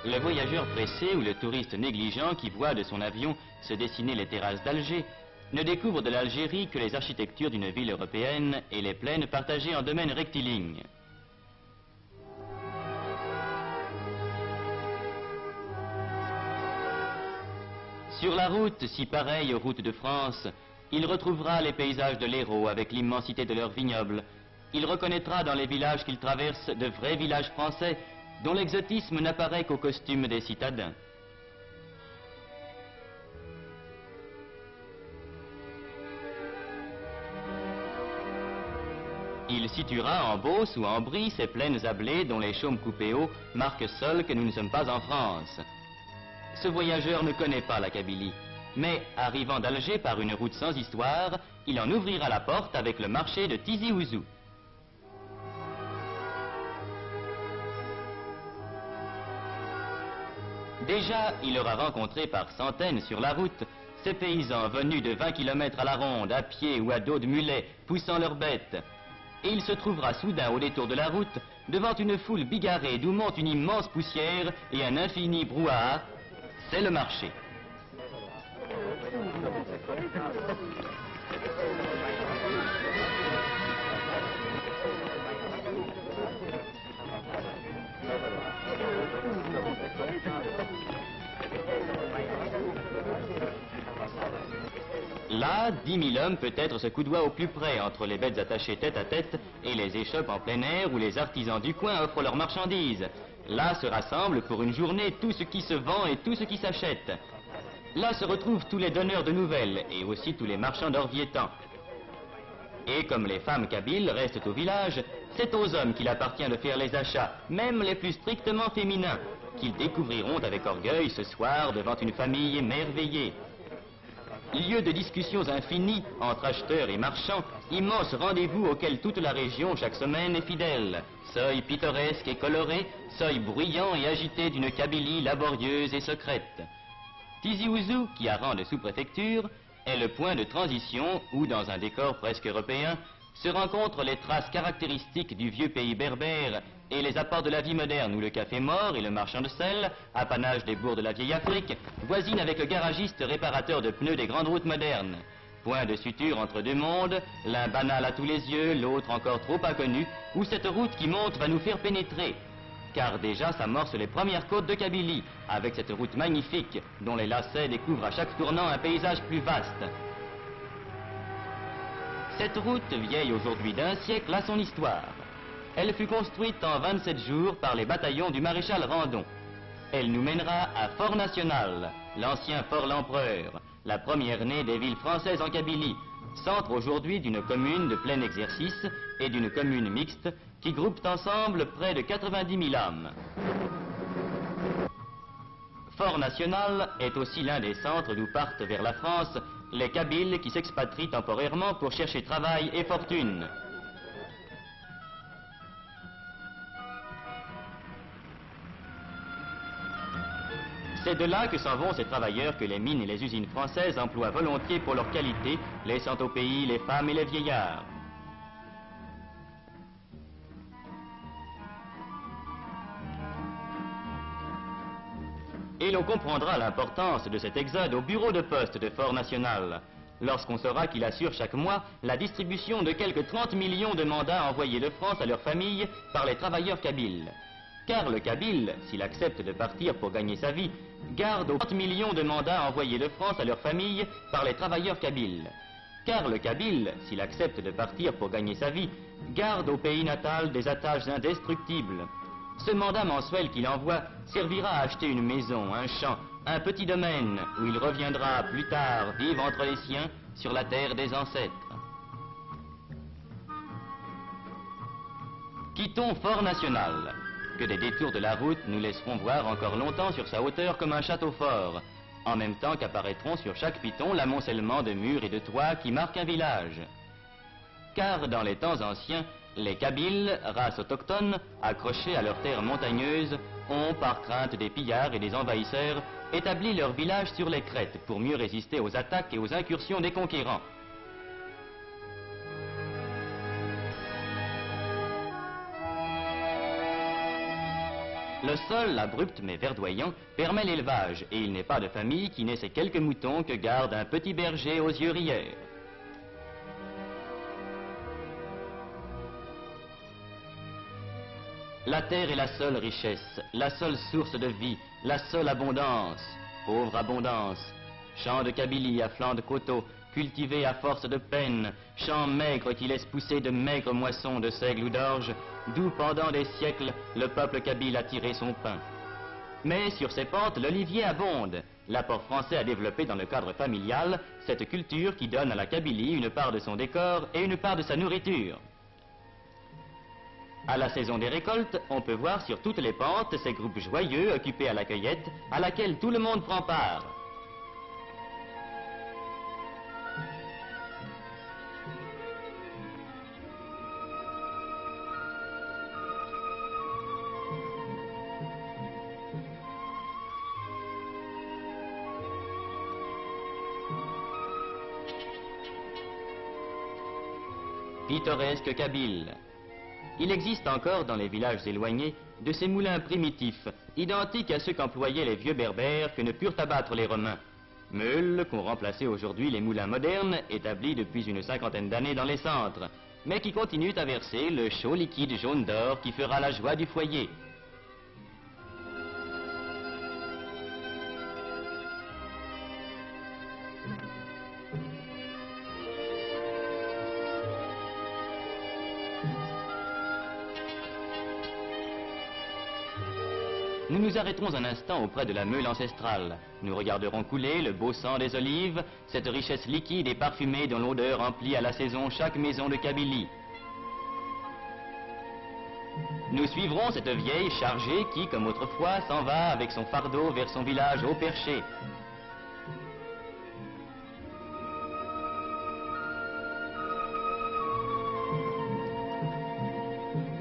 Le voyageur pressé ou le touriste négligent qui voit de son avion se dessiner les terrasses d'Alger ne découvre de l'Algérie que les architectures d'une ville européenne et les plaines partagées en domaines rectilignes. Sur la route, si pareille aux routes de France, il retrouvera les paysages de l'Hérault avec l'immensité de leurs vignobles. Il reconnaîtra dans les villages qu'il traverse de vrais villages français dont l'exotisme n'apparaît qu'au costume des citadins. Il situera en Beauce ou en Brie ces plaines à blé dont les chaumes coupés hauts marquent seuls que nous ne sommes pas en France. Ce voyageur ne connaît pas la Kabylie, mais arrivant d'Alger par une route sans histoire, il en ouvrira la porte avec le marché de Tizi Ouzou. Déjà, il aura rencontré par centaines sur la route ces paysans venus de 20 km à la ronde, à pied ou à dos de mulet, poussant leurs bêtes. Et il se trouvera soudain au détour de la route, devant une foule bigarrée d'où monte une immense poussière et un infini brouhaha. C'est le marché. Là, 10 000 hommes peut-être se coudoient au plus près entre les bêtes attachées tête à tête et les échoppes en plein air où les artisans du coin offrent leurs marchandises. Là se rassemble pour une journée tout ce qui se vend et tout ce qui s'achète. Là se retrouvent tous les donneurs de nouvelles et aussi tous les marchands d'orviétans. Et comme les femmes kabyles restent au village, c'est aux hommes qu'il appartient de faire les achats, même les plus strictement féminins, qu'ils découvriront avec orgueil ce soir devant une famille émerveillée. Lieu de discussions infinies entre acheteurs et marchands, immense rendez-vous auquel toute la région chaque semaine est fidèle. Seuil pittoresque et coloré, seuil bruyant et agité d'une Kabylie laborieuse et secrète. Tizi Ouzou, qui a rang de sous-préfecture, est le point de transition où, dans un décor presque européen, se rencontrent les traces caractéristiques du vieux pays berbère et les apports de la vie moderne où le café mort et le marchand de sel, apanage des bourgs de la vieille Afrique, voisinent avec le garagiste réparateur de pneus des grandes routes modernes. Point de suture entre deux mondes, l'un banal à tous les yeux, l'autre encore trop inconnu, où cette route qui monte va nous faire pénétrer. Car déjà s'amorcent les premières côtes de Kabylie, avec cette route magnifique dont les lacets découvrent à chaque tournant un paysage plus vaste. Cette route, vieille aujourd'hui d'1 siècle, a son histoire. Elle fut construite en 27 jours par les bataillons du maréchal Randon. Elle nous mènera à Fort National, l'ancien Fort l'Empereur, la première née des villes françaises en Kabylie, centre aujourd'hui d'une commune de plein exercice et d'une commune mixte qui groupent ensemble près de 90 000 âmes. Fort National est aussi l'un des centres d'où partent vers la France les Kabyles qui s'expatrient temporairement pour chercher travail et fortune. C'est de là que s'en vont ces travailleurs que les mines et les usines françaises emploient volontiers pour leur qualité, laissant au pays les femmes et les vieillards. Et l'on comprendra l'importance de cet exode au bureau de poste de Fort National, lorsqu'on saura qu'il assure chaque mois la distribution de quelques 30 millions de mandats envoyés de France à leurs familles par les travailleurs kabyles. Car le Kabyle, s'il accepte de partir pour gagner sa vie, garde aux 30 millions de mandats envoyés de France à leurs familles par les travailleurs kabyles. Car le Kabyle, s'il accepte de partir pour gagner sa vie, garde au pays natal des attaches indestructibles. Ce mandat mensuel qu'il envoie servira à acheter une maison, un champ, un petit domaine où il reviendra plus tard vivre entre les siens sur la terre des ancêtres. Quittons Fort National, que des détours de la route nous laisseront voir encore longtemps sur sa hauteur comme un château fort, en même temps qu'apparaîtront sur chaque piton l'amoncellement de murs et de toits qui marquent un village. Car dans les temps anciens, les Kabyles, race autochtone, accrochés à leurs terres montagneuses, ont, par crainte des pillards et des envahisseurs, établi leur village sur les crêtes pour mieux résister aux attaques et aux incursions des conquérants. Le sol, abrupt mais verdoyant, permet l'élevage et il n'est pas de famille qui n'ait ces quelques moutons que garde un petit berger aux yeux rieurs. La terre est la seule richesse, la seule source de vie, la seule abondance. Pauvre abondance. Champs de Kabylie à flanc de coteaux, cultivés à force de peine, champs maigres qui laissent pousser de maigres moissons de seigle ou d'orge, d'où pendant des siècles le peuple kabyle a tiré son pain. Mais sur ces pentes, l'olivier abonde. L'apport français a développé dans le cadre familial cette culture qui donne à la Kabylie une part de son décor et une part de sa nourriture. À la saison des récoltes, on peut voir sur toutes les pentes ces groupes joyeux occupés à la cueillette, à laquelle tout le monde prend part. Pittoresque Kabyle. Il existe encore dans les villages éloignés de ces moulins primitifs, identiques à ceux qu'employaient les vieux berbères que ne purent abattre les Romains. Meules qu'ont remplacé aujourd'hui les moulins modernes, établis depuis une cinquantaine d'années dans les centres, mais qui continuent à verser le chaud liquide jaune d'or qui fera la joie du foyer. Nous nous arrêterons un instant auprès de la meule ancestrale. Nous regarderons couler le beau sang des olives, cette richesse liquide et parfumée dont l'odeur emplit à la saison chaque maison de Kabylie. Nous suivrons cette vieille chargée qui, comme autrefois, s'en va avec son fardeau vers son village haut perché.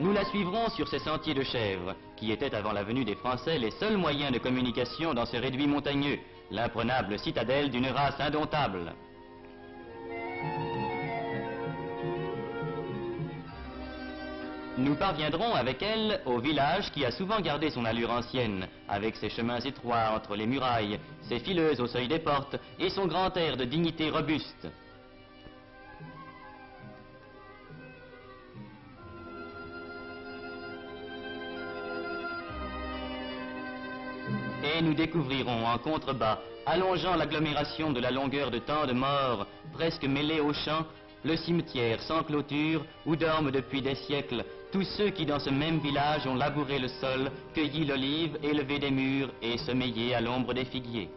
Nous la suivrons sur ces sentiers de chèvres, qui étaient avant la venue des Français les seuls moyens de communication dans ces réduits montagneux, l'imprenable citadelle d'une race indomptable. Nous parviendrons avec elle au village qui a souvent gardé son allure ancienne, avec ses chemins étroits entre les murailles, ses fileuses au seuil des portes et son grand air de dignité robuste. Et nous découvrirons en contrebas, allongeant l'agglomération de la longueur de tant de morts, presque mêlés aux champs, le cimetière sans clôture où dorment depuis des siècles tous ceux qui dans ce même village ont labouré le sol, cueilli l'olive, élevé des mûres et sommeillé à l'ombre des figuiers.